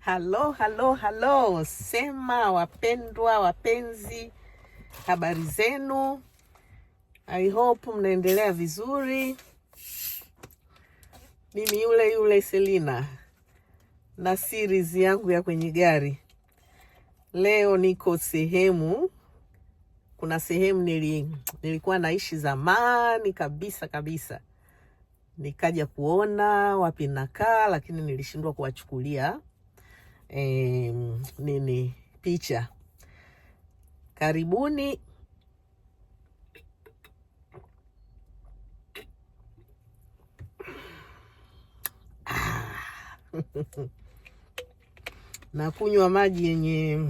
Halo, sema wapendwa, wapenzi, habari zenu? I hope mnaendelea vizuri. Mimi yule Selina na series yangu ya kwenye gari. Leo niko kuna sehemu nilikuwa naishi zamani kabisa. Nikaja kuona wapi nakaa, lakini nilishindwa kuwachukulia picha. Karibuni. Na kunywa maji yenye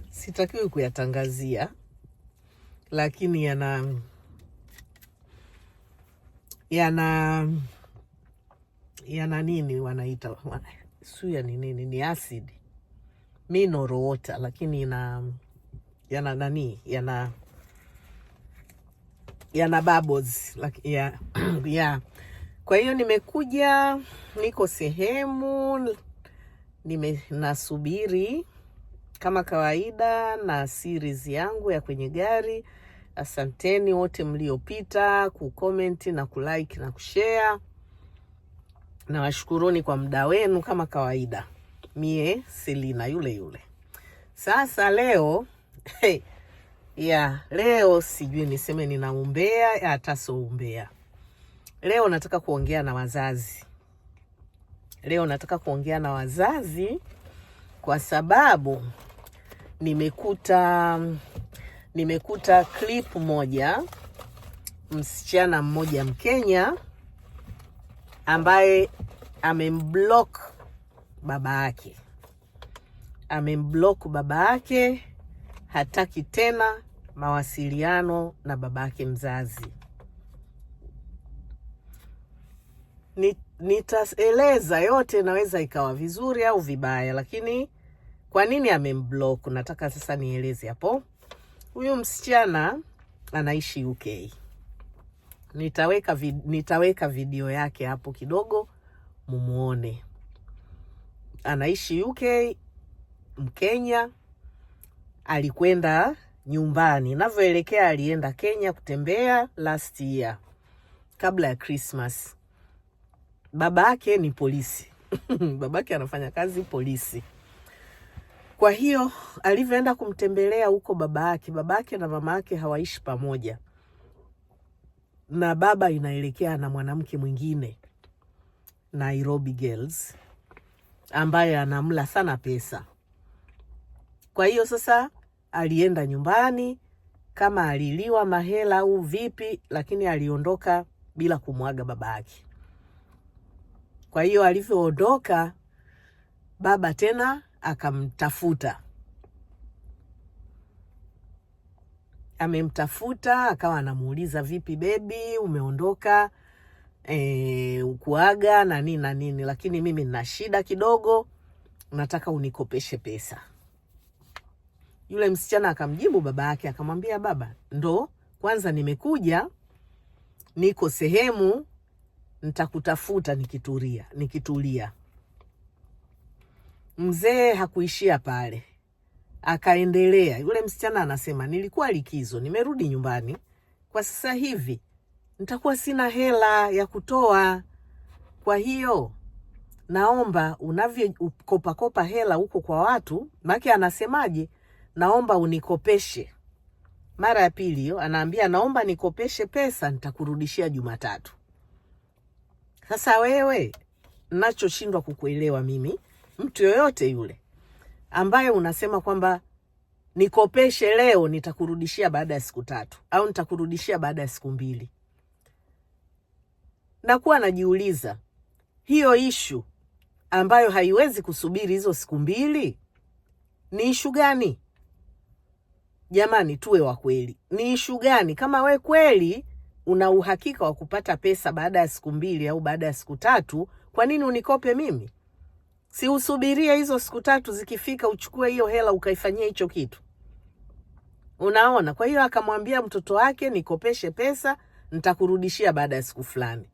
sitakiwi kuyatangazia, lakini yana nini wanaita, suya ni nini, ni acid, mineral water, lakini yana bubbles like, yeah. Kwa hiyo nimekuja, niko sehemu nasubiri kama kawaida na series yangu ya kwenye gari. Asanteni wote mliopita kucomment na kulike na kushare. Na washukuruni kwa muda wenu kama kawaida. Mie Selina yule. Sasa leo leo sijui niseme ninaumbea hata so umbea. Leo nataka kuongea na wazazi. Kwa sababu nimekuta clip moja, msichana mmoja Mkenya ambaye amemblock baba yake. Hataki tena mawasiliano na baba yake mzazi. Nitaeleza yote, naweza ikawa vizuri au vibaya, lakini kwa nini amemblock nataka sasa nieleze hapo. Huyu msichana anaishi UK. Nitaweka video yake hapo kidogo mumuone. Anaishi UK, Mkenya. Alikwenda nyumbani, navyoelekea alienda Kenya kutembea last year kabla ya Christmas. Babake ni polisi. Babake anafanya kazi polisi. Kwa hiyo alivyoenda kumtembelea huko babake na mamake hawaishi pamoja. Na baba inaelekea na mwanamke mwingine, Nairobi Girls, ambaye anamla sana pesa. Kwa hiyo sasa alienda nyumbani, kama aliliwa mahela au vipi, lakini aliondoka bila kumwaga babake. Kwa hiyo alivyoondoka, baba tena akamtafuta. Amemtafuta, akawa anamuuliza, vipi baby, umeondoka ukuaga na nini, lakini mimi nina shida kidogo, nataka unikopeshe pesa. Yule msichana akamjibu baba yake, akamwambia, baba, ndo kwanza nimekuja, niko sehemu, nitakutafuta nikitulia. Mzee hakuishia pale, akaendelea. Yule msichana anasema, nilikuwa likizo, nimerudi nyumbani, kwa sasa hivi nitakuwa sina hela ya kutoa. Kwa hiyo naomba unavyokopa hela huko kwa watu, maki anasemaje, naomba unikopeshe. Mara ya pili hiyo anaambia, naomba nikopeshe pesa, nitakurudishia Jumatatu. Sasa wewe, nachoshindwa kukuelewa mimi, mtu yoyote yule ambaye unasema kwamba nikopeshe leo, nitakurudishia baada ya siku 3 au nitakurudishia baada ya siku 2. Nakuwa najiuliza, hiyo issue ambayo haiwezi kusubiri hizo siku 2 ni issue gani? Jamani, tuwe wa kweli. Ni issue gani? Kama we kweli una uhakika wa kupata pesa baada ya siku 2 au baada ya siku 3, kwa nini unikope mimi? Si usubirie hizo siku 3 zikifika uchukue hiyo hela ukaifanyia hicho kitu. Unaona? Kwa hiyo akamwambia mtoto wake, nikopeshe pesa, nitakurudishia baada ya siku fulani.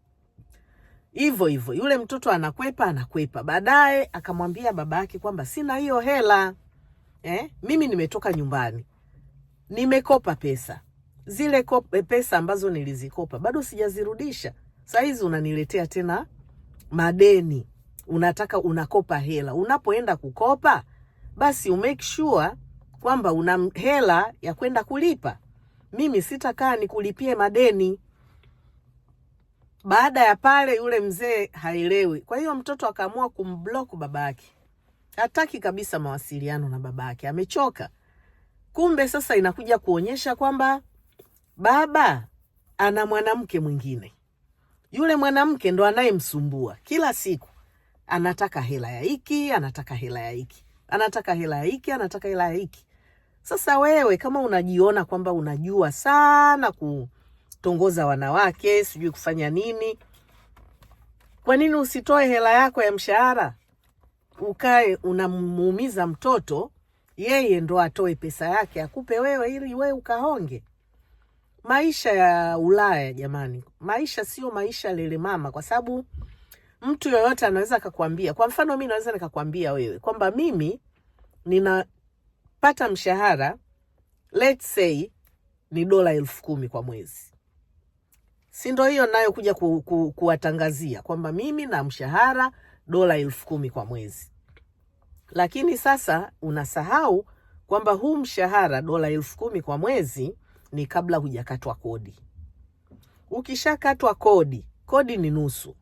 hivyo hivyo. Yule mtoto anakwepa. Baadaye akamwambia babake kwamba sina hiyo hela. Mimi nimetoka nyumbani, nimekopa pesa. Zile pesa ambazo nilizikopa bado sijazirudisha. Saizi unaniletea tena madeni. Unataka unakopa hela. Unapoenda kukopa, basi umake sure kwamba una hela ya kwenda kulipa. Mimi sitakaa nikulipie madeni. Baada ya pale yule mzee haelewi. Kwa hiyo mtoto akaamua kumblock babake. Hataki kabisa mawasiliano na babake. Amechoka. Kumbe sasa inakuja kuonyesha kwamba baba ana mwanamke mwingine. Yule mwanamke ndo anayemsumbua kila siku. Anataka hela ya hiki, anataka hela ya hiki. Anataka hela ya hiki, anataka hela ya hiki. Sasa wewe kama unajiona kwamba unajua sana kutongoza wanawake, sijui kufanya nini, kwa nini usitoe hela yako ya mshahara? Ukae unamuumiza mtoto, yeye ndo atoe pesa yake akupe wewe ili wewe ukahonge. Maisha ya Ulaya jamani, maisha sio maisha lele mama, kwa sababu mtu yoyote anaweza akakwambia. Kwa mfano mimi naweza nikakwambia wewe kwamba mimi ninapata mshahara, let's say ni $10,000 kwa mwezi. Si ndio hiyo nayo kuja kuwatangazia kwamba mimi na mshahara $10,000 kwa mwezi. Lakini sasa unasahau kwamba huu mshahara $10,000 kwa mwezi ni kabla hujakatwa kodi. Ukishakatwa kodi ni nusu.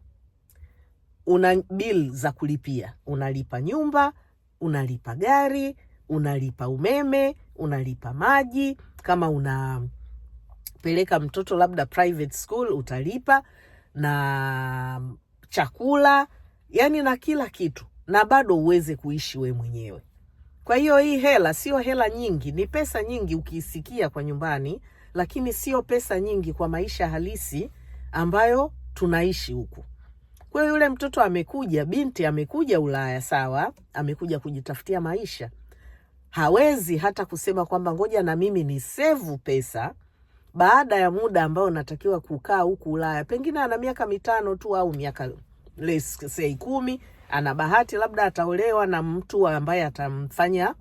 Una bill za kulipia. Unalipa nyumba, unalipa gari, unalipa umeme, unalipa maji. Kama unapeleka mtoto labda private school utalipa, na chakula, yani na kila kitu. Na bado uweze kuishi we mwenyewe. Kwa hiyo hii hela sio hela nyingi, ni pesa nyingi ukiisikia kwa nyumbani, lakini sio pesa nyingi kwa maisha halisi ambayo tunaishi huku. Kwa hiyo yule mtoto amekuja, binti amekuja Ulaya, sawa, amekuja kujitafutia maisha. Hawezi hata kusema kwamba ngoja na mimi ni save pesa baada ya muda ambao natakiwa kukaa huku Ulaya. Pengine ana miaka 5 tu au miaka let's say 10, ana bahati labda ataolewa na mtu ambaye atamfanya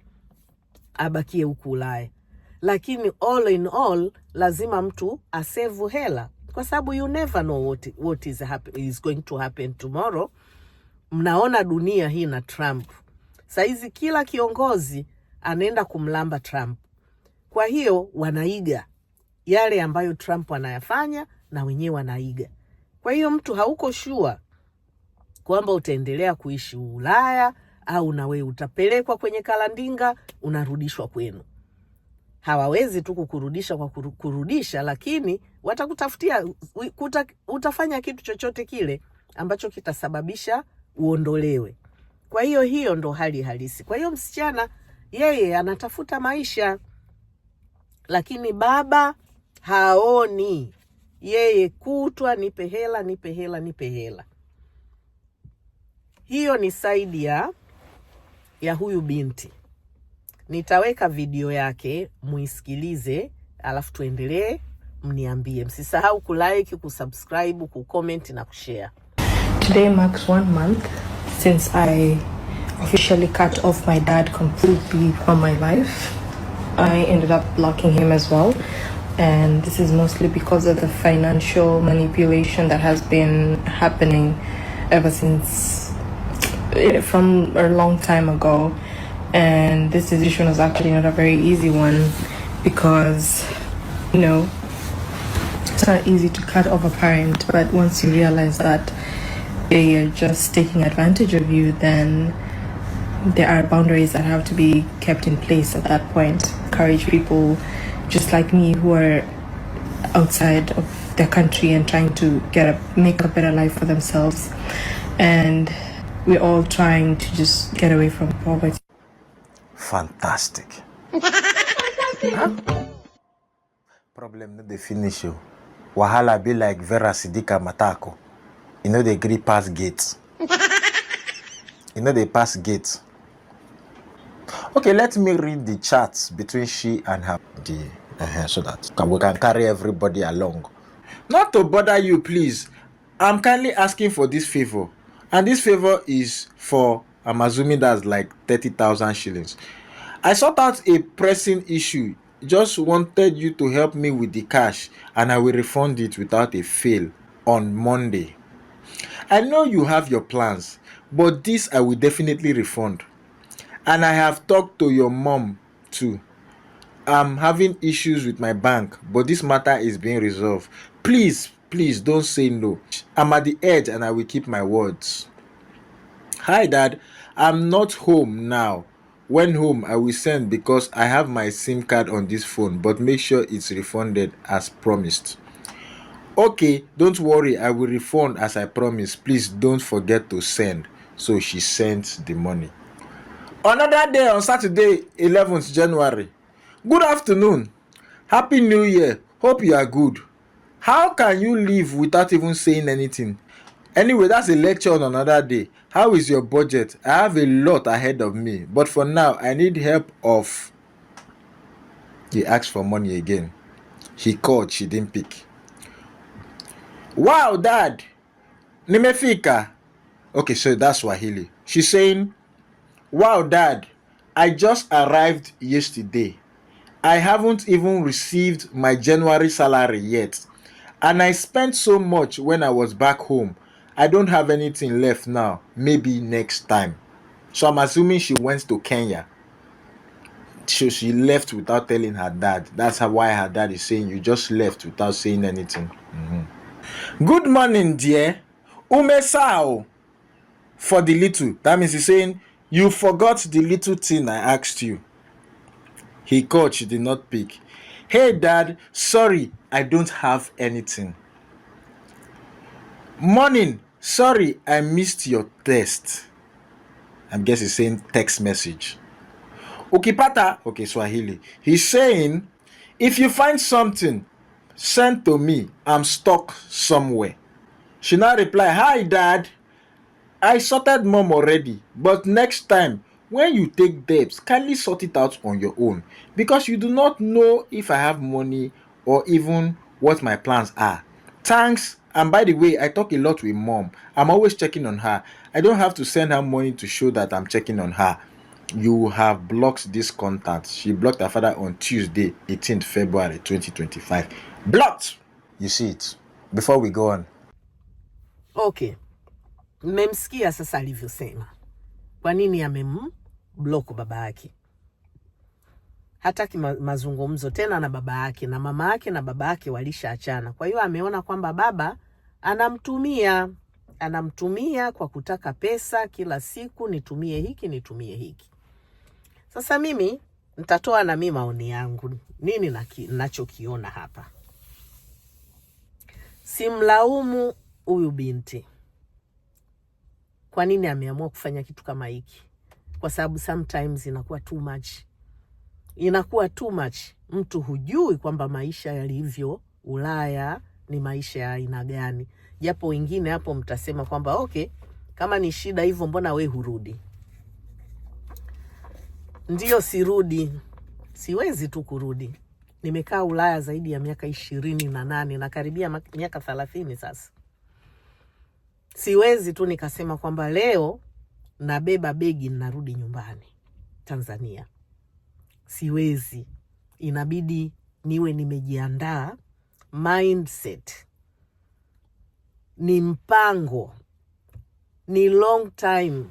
abakie huku Ulaya. Lakini all in all lazima mtu asave hela, kwa sababu you never know what is going to happen tomorrow. Mnaona dunia hii na Trump. Saizi kila kiongozi anaenda kumlamba Trump. Kwa hiyo wanaiga yale ambayo Trump anayafanya, na wenyewe wanaiga. Kwa hiyo mtu hauko sure kwamba utaendelea kuishi Ulaya au na wewe utapelekwa kwenye kalandinga unarudishwa kwenu. Hawawezi tu kukurudisha kwa kurudisha, lakini watakutafutia, utafanya kitu chochote kile ambacho kitasababisha uondolewe. Kwa hiyo hiyo ndo hali halisi. Kwa hiyo msichana yeye anatafuta maisha, lakini baba haoni. Yeye kutwa nipe hela, nipe hela, nipe hela. Hiyo ni side ya huyu binti. Nitaweka video yake muisikilize, alafu tuendelee, mniambie. Msisahau kulike, kusubscribe, kucomment na kushare. Today marks 1 month since I officially cut off my dad completely from my life. I ended up blocking him as well, and this is mostly because of the financial manipulation that has been happening ever since from a long time ago. And this decision was actually not a very easy one, because you know it's not easy to cut off a parent, but once you realize that they are just taking advantage of you, then there are boundaries that have to be kept in place at that point. Encourage people just like me who are outside of their country and trying to make a better life for themselves, and we're all trying to just get away from poverty. Fantastic. Problem no dey finish you. Wahala be like Vera Sidika Matako. You know they agree pass gates. You know they pass gates. Okay, let me read the chats between she and her so that we can carry everybody along. Not to bother you, please. I'm kindly asking for this favor. And this favor is for, I'm assuming that's like 30,000 shillings. I sought out a pressing issue. Just wanted you to help me with the cash, and I will refund it without a fail on Monday. I know you have your plans, but this I will definitely refund. And I have talked to your mom too. I'm having issues with my bank, but this matter is being resolved. Please, please don't say no. I'm at the edge and I will keep my words. Hi Dad, I'm not home now. When home, I will send because I have my SIM card on this phone, but make sure it's refunded as promised. Okay, don't worry, I will refund as I promised. Please don't forget to send. So she sent the money. Another day on Saturday, 11th January. Good afternoon. Happy New Year. Hope you are good. How can you leave without even saying anything? Anyway, that's a lecture on another day. How is your budget? I have a lot ahead of me, but for now, I need help of... He asked for money again. He called, she didn't pick. Wow, Dad. Nimefika. Okay, so that's Swahili. She's saying, wow, Dad. I just arrived yesterday. I haven't even received my January salary yet. And I spent so much when I was back home. I don't have anything left now. Maybe next time. So I'm assuming she went to Kenya. So she left without telling her dad. That's why her dad is saying you just left without saying anything. Good morning, dear. Umesao for the little. That means he's saying you forgot the little thing I asked you. He called, she did not pick. Hey Dad, sorry, I don't have anything. Morning, sorry, I missed your test. I guess he's saying text message. Ukipata, okay, Swahili. He's saying, if you find something, send to me. I'm stuck somewhere. She now replied, hi Dad, I sorted mom already, but next time, when you take debts, kindly sort it out on your own, because you do not know if I have money or even what my plans are. Thanks. And by the way, I talk a lot with mom. I'm always checking on her. I don't have to send her money to show that I'm checking on her. You have blocked this contact. She blocked her father on Tuesday, 18th February 2025. Blocked! You see it. Before we go on. Okay. Mmemsikia sasa alivyosema. Kwa nini amemblock baba yake? Hataki mazungumzo tena na baba yake, na mama yake na baba yake walishaachana. Kwa hiyo ameona kwamba baba anamtumia kwa kutaka pesa kila siku, nitumie hiki. Sasa mimi nitatoa na mimi maoni yangu. Nini nachokiona hapa? Simlaumu huyu binti. Kwa nini ameamua kufanya kitu kama hiki? Kwa sababu sometimes inakuwa too much. Mtu hujui kwamba maisha yalivyo Ulaya ni maisha ya aina gani. Japo wengine hapo mtasema kwamba okay, kama ni shida hivyo mbona we hurudi? Ndiyo sirudi. Siwezi tu kurudi. Nimekaa Ulaya zaidi ya miaka 28 na karibia miaka 30 sasa. Siwezi tu nikasema kwamba leo nabeba begi narudi nyumbani Tanzania. Siwezi. Inabidi niwe nimejiandaa. Mindset ni mpango, ni long time.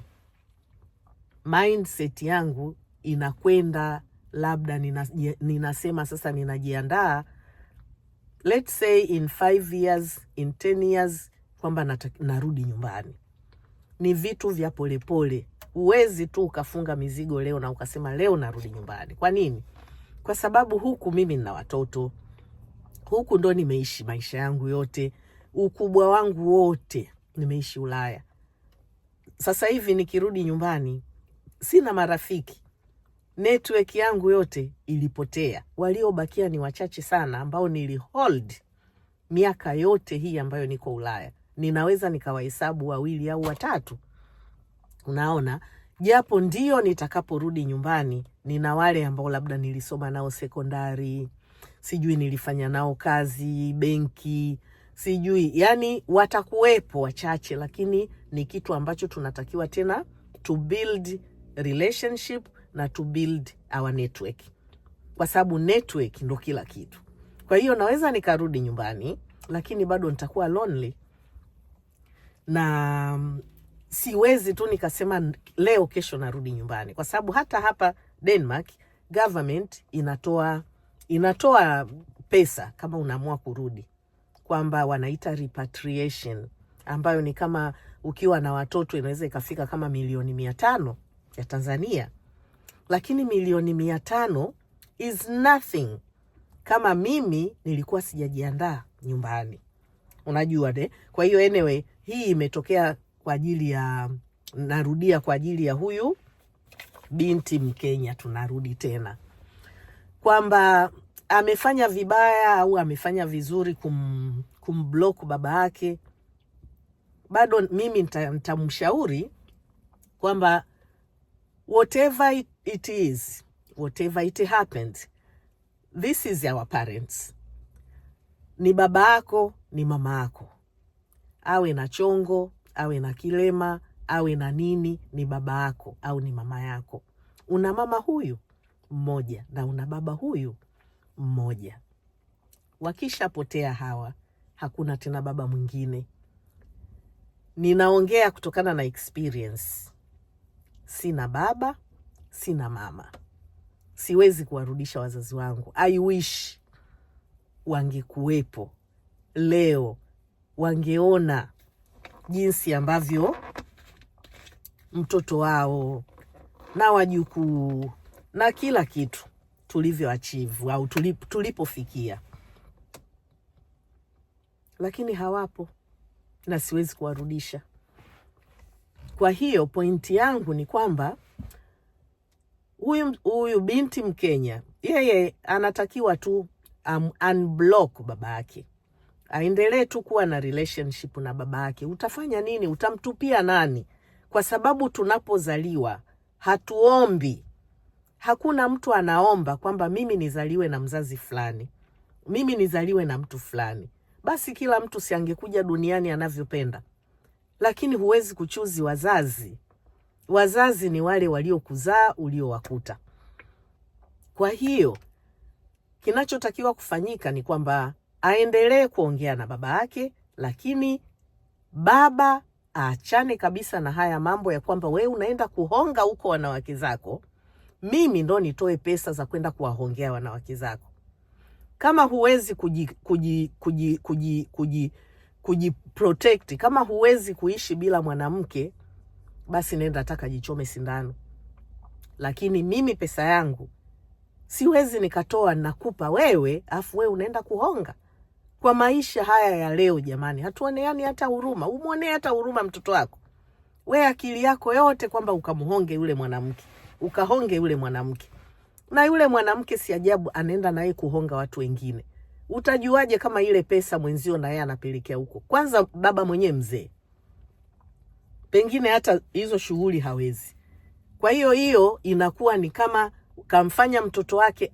Mindset yangu inakwenda, labda ninasema sasa ninajiandaa, let's say in 5 years, in 10 years, kwamba narudi nyumbani. Ni vitu vya polepole. Huwezi tu ukafunga mizigo leo na ukasema leo narudi nyumbani. Kwa nini? Kwa sababu huku mimi nina watoto. Huku ndo nimeishi maisha yangu yote. Ukubwa wangu wote nimeishi Ulaya. Sasa hivi nikirudi nyumbani sina marafiki. Network yangu yote ilipotea. Waliobakia ni wachache sana ambao nilihold miaka yote hii ambayo niko Ulaya. Ninaweza nikawahesabu 2 au 3. Unaona? Japo ndio nitakaporudi nyumbani nina wale ambao labda nilisoma nao sekondari, sijui nilifanya nao kazi benki, sijui, yani watakuwepo wachache, lakini ni kitu ambacho tunatakiwa tena to build relationship na to build our network, kwa sababu network ndo kila kitu. Kwa hiyo naweza nikarudi nyumbani, lakini bado nitakuwa lonely, na siwezi tu nikasema leo kesho narudi nyumbani, kwa sababu hata hapa Denmark government inatoa pesa kama unaamua kurudi, kwamba wanaita repatriation, ambayo ni kama ukiwa na watoto inaweza ikafika kama milioni 500 ya Tanzania. Lakini milioni 500 is nothing kama mimi nilikuwa sijajiandaa nyumbani, unajua de. Kwa hiyo anyway, hii imetokea kwa ajili ya, narudia kwa ajili ya huyu binti Mkenya. Tunarudi tena kwamba amefanya vibaya au amefanya vizuri kumblock baba yake. Bado mimi nitamshauri kwamba whatever it is, whatever it happened, this is our parents. Ni baba yako, ni mama yako, awe na chongo, awe na kilema, awe na nini, ni baba yako au ni mama yako. Una mama huyu mmoja na una baba huyu mmoja. Wakishapotea hawa, hakuna tena baba mwingine. Ninaongea kutokana na experience. Sina baba, sina mama. Siwezi kuwarudisha wazazi wangu. I wish wangekuwepo leo, wangeona jinsi ambavyo mtoto wao na wajukuu na kila kitu tulivyo achieve au tulipofikia. Lakini hawapo na siwezi kuwarudisha. Kwa hiyo pointi yangu ni kwamba huyu binti Mkenya, yeye anatakiwa tu unblock baba yake. Aendelee tu kuwa na relationship na baba yake. Utafanya nini? Utamtupia nani? Kwa sababu tunapozaliwa hatuombi. Hakuna mtu anaomba kwamba mimi nizaliwe na mzazi fulani, mimi nizaliwe na mtu fulani. Basi kila mtu si angekuja duniani anavyopenda. Lakini huwezi kuchuzi wazazi. Wazazi ni wale waliokuzaa, uliowakuta. Kwa hiyo kinachotakiwa kufanyika ni kwamba aendelee kuongea na baba yake, lakini baba aachane kabisa na haya mambo ya kwamba wewe unaenda kuhonga huko wanawake zako, mimi ndo nitoe pesa za kwenda kuwahongea wanawake zako. Kama huwezi kujiprotect, kama huwezi kuishi bila mwanamke, basi nenda taka jichome sindano. Lakini mimi pesa yangu siwezi nikatoa nakupa wewe, afu wewe unaenda kuhonga. Kwa maisha haya ya leo jamani, hatuoneani hata huruma. Umuonee hata huruma mtoto wako. Wewe akili yako yote kwamba ukamuhonge yule mwanamke, ukahonge yule mwanamke. Na yule mwanamke si ajabu anaenda naye kuhonga watu wengine. Utajuaje kama ile pesa mwenzio na yeye anapelekea huko? Kwanza baba mwenyewe mzee, pengine hata hizo shughuli hawezi. Kwa hiyo inakuwa ni kama kamfanya mtoto wake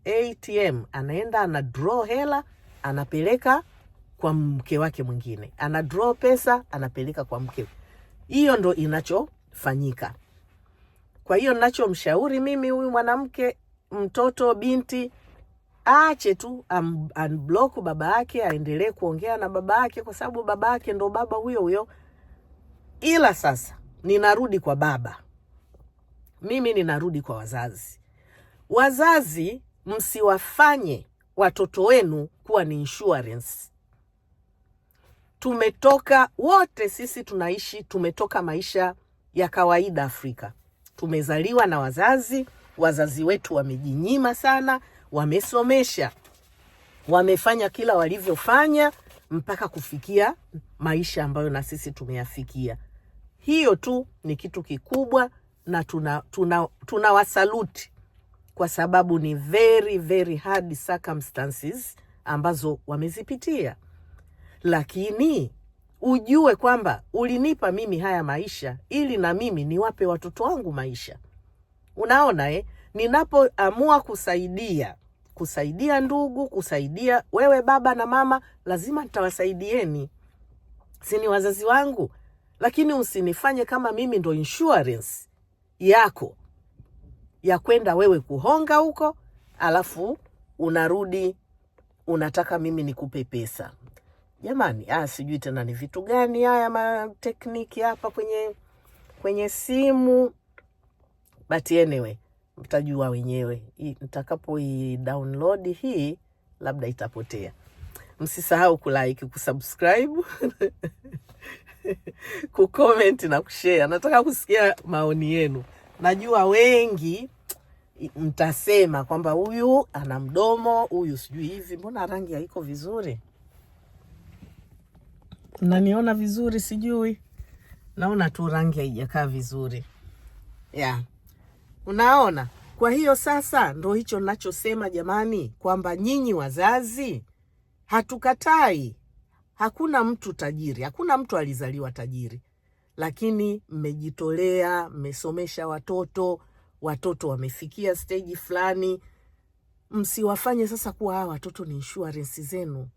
ATM, anaenda ana draw hela, anapeleka kwa mke wake mwingine. Ana draw pesa, anapeleka kwa mke. Hiyo ndo inachofanyika. Kwa hiyo ninachomshauri mimi huyu mwanamke, mtoto, binti, aache tu unblock baba yake, aendelee kuongea na baba yake, kwa sababu baba yake ndo baba huyo. Ila sasa ninarudi kwa baba. Mimi ninarudi kwa wazazi. Wazazi, msiwafanye watoto wenu kuwa ni insurance. Tumetoka wote sisi tumetoka maisha ya kawaida Afrika. Tumezaliwa na wazazi wetu wamejinyima sana, wamesomesha, wamefanya kila walivyofanya mpaka kufikia maisha ambayo na sisi tumeyafikia. Hiyo tu ni kitu kikubwa, na tunawasaluti kwa sababu ni very very hard circumstances ambazo wamezipitia. Lakini ujue kwamba ulinipa mimi haya maisha ili na mimi niwape watoto wangu maisha. Unaona ninapoamua kusaidia kusaidia ndugu, kusaidia wewe baba na mama, lazima nitawasaidieni, si ni wazazi wangu. Lakini usinifanye kama mimi ndo insurance yako ya kwenda wewe kuhonga huko, alafu unarudi unataka mimi nikupe pesa. Jamani, sijui tena ni vitu gani haya matekniki hapa kwenye simu. But anyway, mtajua wenyewe. Nitakapo download hii labda itapotea. Msisahau kulike, kusubscribe, kucomment na kushare. Nataka kusikia maoni yenu. Najua wengi mtasema kwamba huyu ana mdomo, huyu sijui hivi, mbona rangi haiko vizuri? Unaniona vizuri sijui? Naona tu rangi haijakaa vizuri. Unaona? Kwa hiyo sasa ndo hicho ninachosema jamani, kwamba nyinyi wazazi hatukatai. Hakuna mtu tajiri, hakuna mtu alizaliwa tajiri. Lakini mmejitolea, mmesomesha watoto wamefikia stage fulani. Msiwafanye sasa kuwa hawa watoto ni insurance zenu.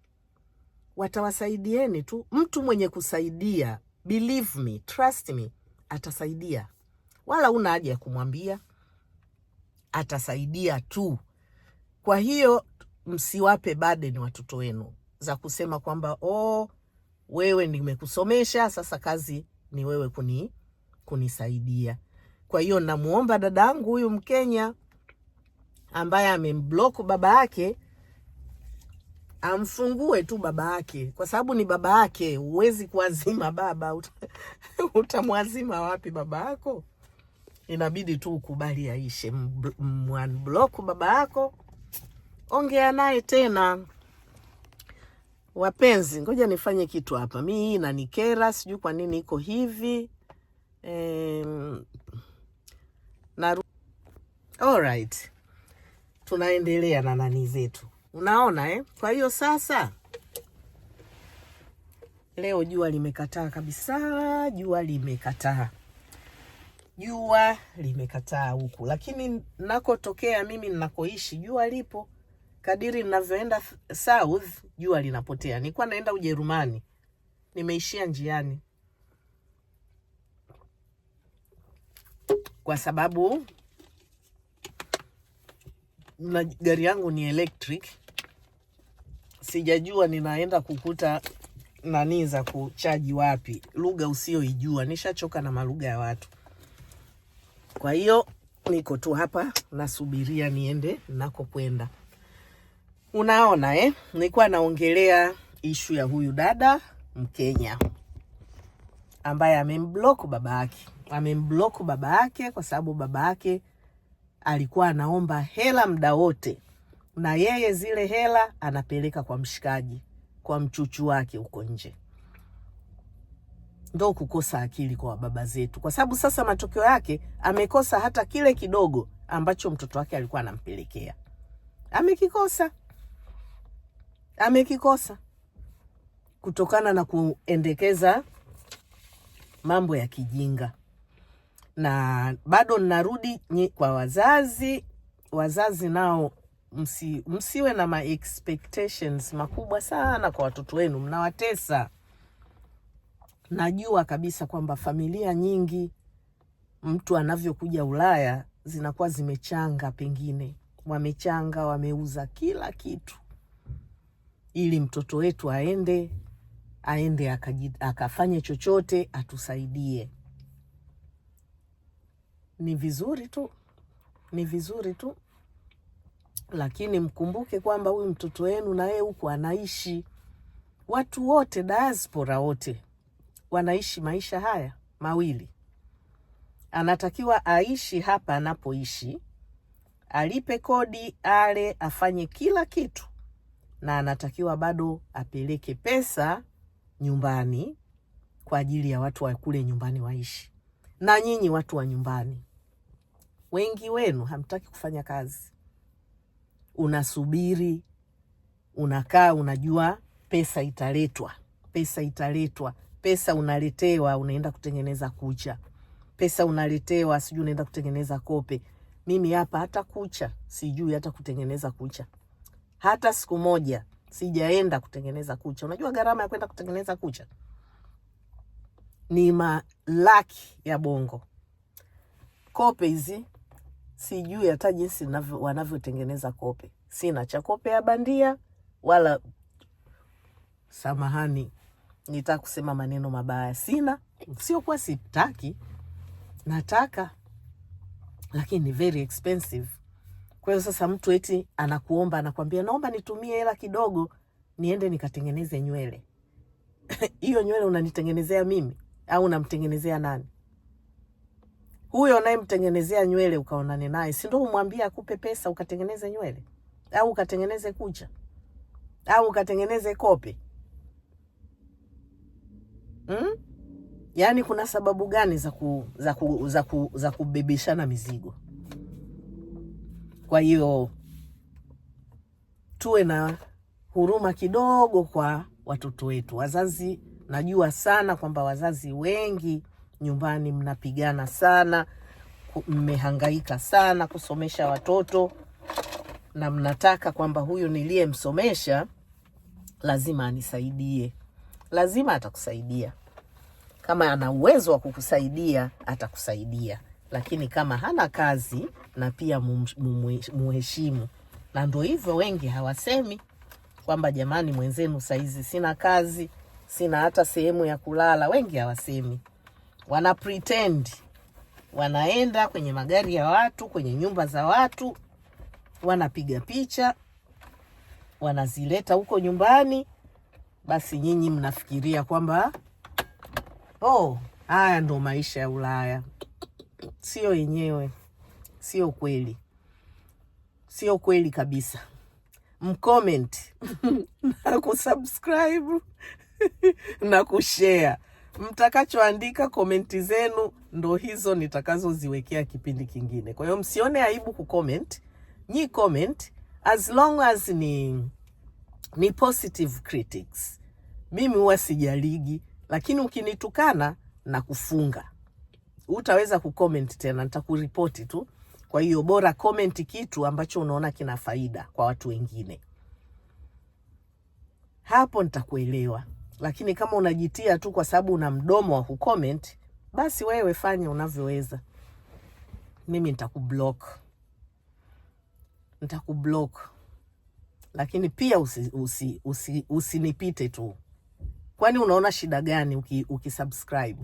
Watawasaidieni tu. Mtu mwenye kusaidia, believe me, trust me, atasaidia. Wala una haja ya kumwambia, atasaidia tu. Kwa hiyo msiwape burden watoto wenu za kusema kwamba wewe nimekusomesha, sasa kazi ni wewe kunisaidia. Kwa hiyo namuomba dadangu huyu Mkenya ambaye amemblock baba yake, amfungue tu baba yake, kwa sababu ni baba yake. Huwezi kuazima baba. Utamwazima wapi baba yako? Inabidi tu ukubali aishe. Unblock baba yako, ongea naye tena. Wapenzi, ngoja nifanye kitu hapa. Mimi hii inanikera, sijui kwa nini iko hivi. Alright. Tunaendelea na nani zetu. Unaona Kwa hiyo sasa leo jua limekataa kabisa, jua limekataa huku. Lakini nakotokea mimi, ninakoishi, jua lipo. Kadiri ninavyoenda south, jua linapotea. Nilikuwa naenda Ujerumani, nimeishia njiani kwa sababu na gari yangu ni electric. Sijajua ninaenda kukuta nani za kuchaji wapi, lugha usioijua. Nishachoka na malugha ya watu. Kwa hiyo niko tu hapa nasubiria niende nako kwenda. Unaona nilikuwa naongelea issue ya huyu dada Mkenya ambaye amemblock baba yake kwa sababu baba yake alikuwa anaomba hela muda wote, na yeye zile hela anapeleka kwa mshikaji, kwa mchuchu wake huko nje. Ndio kukosa akili kwa baba zetu, kwa sababu sasa matokeo yake amekosa hata kile kidogo ambacho mtoto wake alikuwa anampelekea. Amekikosa kutokana na kuendekeza mambo ya kijinga. Na bado ninarudi kwa wazazi nao msiwe na expectations makubwa sana kwa watoto wenu, mnawatesa. Najua kabisa kwamba familia nyingi mtu anavyokuja Ulaya zinakuwa zimechanga, pengine wameuza kila kitu ili mtoto wetu aende akafanye chochote atusaidie. Ni vizuri tu, lakini mkumbuke kwamba huyu mtoto wenu na yeye huko anaishi. Watu wote, diaspora wote wanaishi maisha haya mawili. Anatakiwa aishi hapa anapoishi, alipe kodi, ale, afanye kila kitu, na anatakiwa bado apeleke pesa nyumbani kwa ajili ya watu wa kule nyumbani waishi. Na nyinyi watu wa nyumbani, wengi wenu hamtaki kufanya kazi. Unasubiri, unakaa, unajua pesa italetwa. Pesa unaletewa, unaenda kutengeneza kucha. Pesa unaletewa, sijui unaenda kutengeneza kope. Mimi hapa hata kucha sijui hata kutengeneza kucha. hata siku moja sijaenda kutengeneza kucha. Unajua gharama ya kwenda kutengeneza kucha ni malaki ya bongo. Kope hizi sijui hata jinsi wanavyotengeneza kope. Sina cha kope ya bandia wala, samahani, nitaka kusema maneno mabaya. Sina, sio kwa sitaki, nataka, lakini ni very expensive. Kwa hiyo sasa mtu eti anakuomba, anakuambia naomba nitumie hela kidogo niende nikatengeneze nywele. Hiyo nywele unanitengenezea mimi au unamtengenezea nani? Huyo unayemtengenezea nywele ukaonane naye, si ndio umwambie akupe pesa ukatengeneze nywele au ukatengeneze kucha au ukatengeneze kope? Yaani kuna sababu gani za kubebeshana mizigo? Kwa hiyo tuwe na huruma kidogo kwa watoto wetu. Wazazi, najua sana kwamba wazazi wengi nyumbani mnapigana sana, mmehangaika sana kusomesha watoto, na mnataka kwamba huyu niliyemsomesha lazima anisaidie. Lazima atakusaidia. Kama ana uwezo wa kukusaidia, atakusaidia. Lakini kama hana kazi, na pia muheshimu. Na ndio hivyo wengi hawasemi kwamba jamani mwenzenu saizi sina kazi, sina hata sehemu ya kulala. Wengi hawasemi. Wana pretend. Wanaenda kwenye magari ya watu, kwenye nyumba za watu, wanapiga picha, wanazileta huko nyumbani. Basi nyinyi mnafikiria kwamba haya ndo maisha ya Ulaya. Sio yenyewe. Sio kweli. Sio kweli kabisa. Mcomment na kusubscribe na kushare. Mtakachoandika komenti zenu ndo hizo nitakazoziwekea kipindi kingine. Kwa hiyo msione aibu kucomment. Nyi comment as long as ni positive critics. Mimi huwa sijaligi, lakini ukinitukana na kufunga. Utaweza kucomment tena, nitakuripoti tu. Kwa hiyo bora comment kitu ambacho unaona kina faida kwa watu wengine. Hapo nitakuelewa. Lakini kama unajitia tu kwa sababu una mdomo wa kucomment, basi wewe fanya unavyoweza. Mimi nitakublock. Lakini pia usinipite tu. Kwani unaona shida gani ukisubscribe?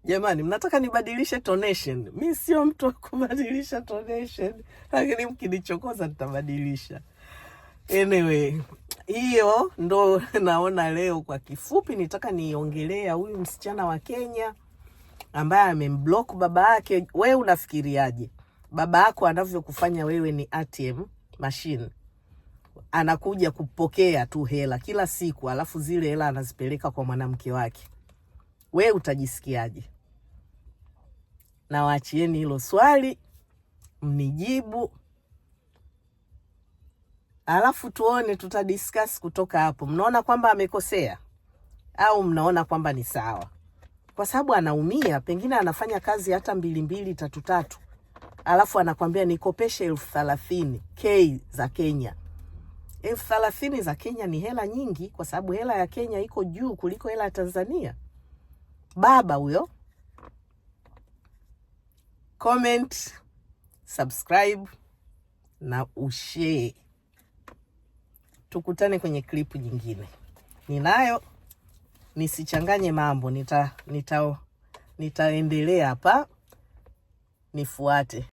Jamani, mnataka nibadilishe tonation? Mimi sio mtu wa kubadilisha tonation, lakini mkinichokoza nitabadilisha. Anyway, hiyo ndo naona leo kwa kifupi nitaka niongelea huyu msichana wa Kenya ambaye amemblock baba yake. Wewe unafikiriaje? Baba yako anavyokufanya wewe ni ATM machine. Anakuja kupokea tu hela kila siku, alafu zile hela anazipeleka kwa mwanamke wake. Wewe utajisikiaje? Na waachieni hilo swali, mnijibu. Alafu tuone, tutadiscuss kutoka hapo. Mnaona kwamba amekosea au mnaona kwamba ni sawa? Kwa sababu anaumia, pengine anafanya kazi hata 2 3, alafu anakuambia nikopeshe 30,000 za Kenya. 30,000 za Kenya ni hela nyingi, kwa sababu hela ya Kenya iko juu kuliko hela ya Tanzania. Baba huyo. Comment, subscribe na ushare. Tukutane kwenye klipu nyingine. Ninayo, nisichanganye mambo, nitaendelea hapa, nifuate.